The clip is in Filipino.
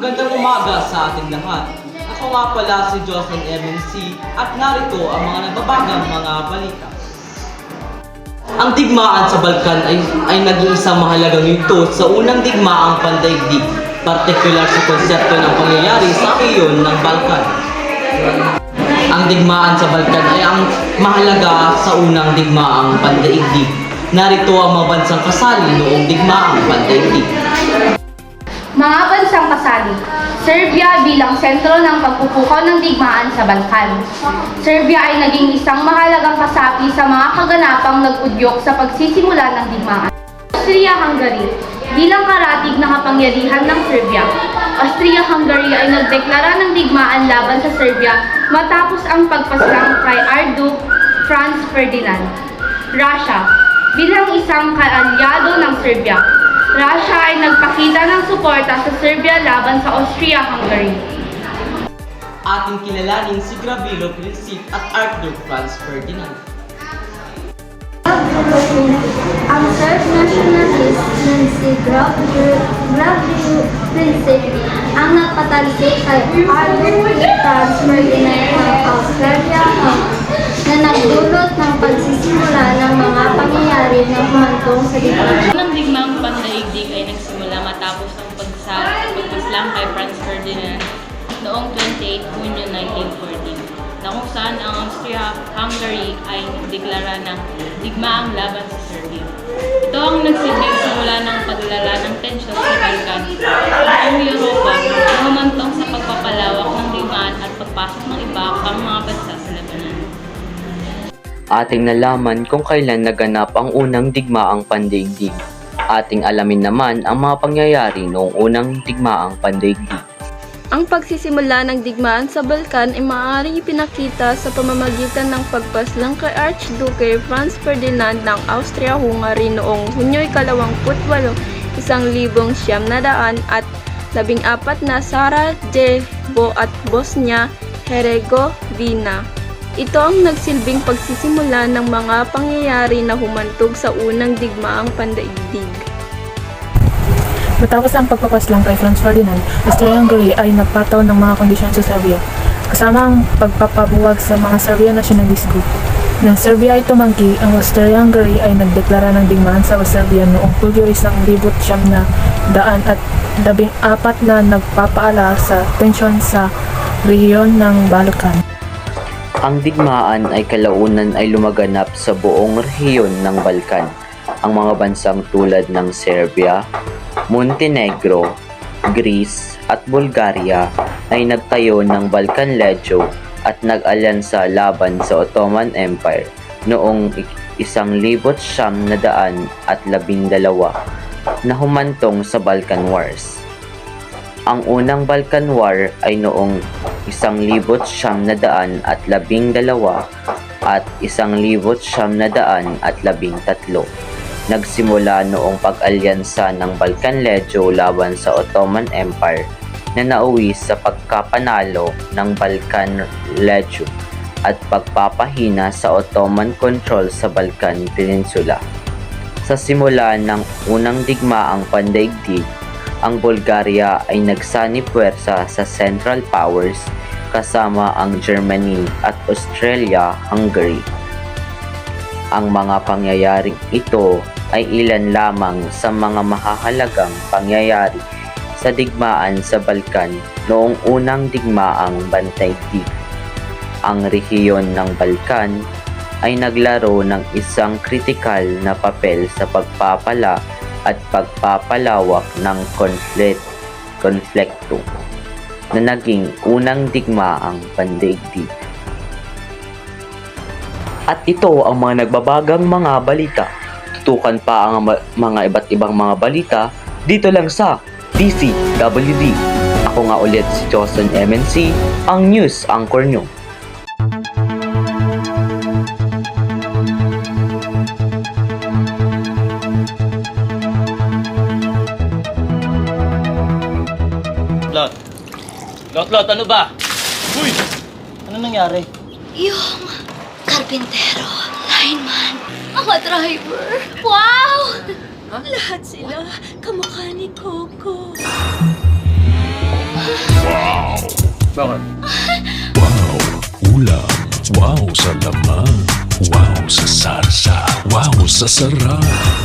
Magandang umaga sa ating lahat. Ako nga pala si Jocelyn MNC at narito ang mga nababagang mga balita. Ang digmaan sa Balkan ay naging isang mahalagang yugto sa unang digmaang pandaigdig, partikular sa konsepto ng pangyayari sa rehiyon ng Balkan. Ang digmaan sa Balkan ay ang mahalaga sa unang digmaang pandaigdig. Narito ang mga bansang kasali noong digmaang pandaigdig. Mga bansang kasali, Serbia bilang sentro ng pagpupukaw ng digmaan sa Balkan. Serbia ay naging isang mahalagang kasapi sa mga kaganapang nag-udyok sa pagsisimula ng digmaan. Austria-Hungary, bilang karatig na kapangyarihan ng Serbia, Austria-Hungary ay nagdeklara ng digmaan laban sa Serbia matapos ang pagpaslang kay Archduke Franz Ferdinand. Russia, bilang isang kaalyado ng Serbia, Russia ay nagpakita ng suporta sa Serbia laban sa Austria-Hungary. Ating kilalanin si Gavrilo Princip at Archduke Franz Ferdinand. Ang Serb nationalist na si Gavrilo Princip ang nagpatalisik kay Archduke Franz Ferdinand ng Austria-Hungary na nagdulot ng pagsisimula ng mga pangyayari na humantong sa digmaan. Ang digmaang pandaigdig ay nagsimula matapos ang pagpaslang kay Franz Ferdinand noong 28 Hunyo 1914, na kung saan ang Austria-Hungary ay nagdeklara ng digmaang laban sa Serbia. Ito ang nagsilbing simula ng paglala ng tensyon sa Balkan at ang Europa na humantong sa pagpapalawak ng digmaan at pagpasok ng iba pang mga bansa sa labanan. Ating nalaman kung kailan naganap ang unang digmaang pandaigdig. Ating alamin naman ang mga pangyayari noong unang digmaang pandaigdig. Ang pagsisimula ng digmaan sa Balkan ay maaaring ipinakita sa pamamagitan ng pagpaslang kay Archduke Franz Ferdinand ng Austria-Hungary noong Hunyo 28, 1914 at 14 na Sarajevo at Bosnia-Herzegovina. Ito ang nagsilbing pagsisimula ng mga pangyayari na humantog sa unang digmaang pandaigdig. Matapos ang pagpapaslang kay Franz Ferdinand, Austria-Hungary ay nagpataw ng mga kondisyon sa Serbia, kasama ang pagpapabuwag sa mga Serbian nationalist group. Nang Serbia ay tumanggi, ang Austria-Hungary ay nagdeklara ng digmaan sa Serbia noong Hulyo 1914 na nagpapaala sa tensyon sa rehiyon ng Balkan. Ang digmaan ay kalaunan ay lumaganap sa buong rehiyon ng Balkan. Ang mga bansang tulad ng Serbia, Montenegro, Greece at Bulgaria ay nagtayo ng Balkan Legion at nag-alyansa laban sa Ottoman Empire noong 1912 na humantong sa Balkan Wars. Ang unang Balkan War ay noong 1912 at 1913. Nagsimula noong pag-alyansa ng Balkan Legion laban sa Ottoman Empire na nauwi sa pagkapanalo ng Balkan Legion at pagpapahina sa Ottoman control sa Balkan Peninsula. Sa simula ng unang digmaang pandaigdig, ang Bulgaria ay nagsani-puwersa sa Central Powers kasama ang Germany at Austria-Hungary. Ang mga pangyayaring ito ay ilan lamang sa mga mahahalagang pangyayari sa digmaan sa Balkan noong unang digmaang pandaigdig. Ang rehiyon ng Balkan ay naglaro ng isang kritikal na papel sa pagpapala at pagpapalawak ng konflikto na naging unang digmaang pandaigdig. At ito ang mga nagbabagang mga balita. Tutukan pa ang mga iba't ibang mga balita dito lang sa DCWD. Ako nga ulit si Jocelyn MNC, ang news anchor nyo. Lot, ano ba? Uy! Ano nangyari? Yung karpintero, lineman, mga driver. Wow! Lahat sila kamukha ni Coco. Bakit? Wow, ulam. Wow sa laman. Wow sa sarsa. Wow sa sarap.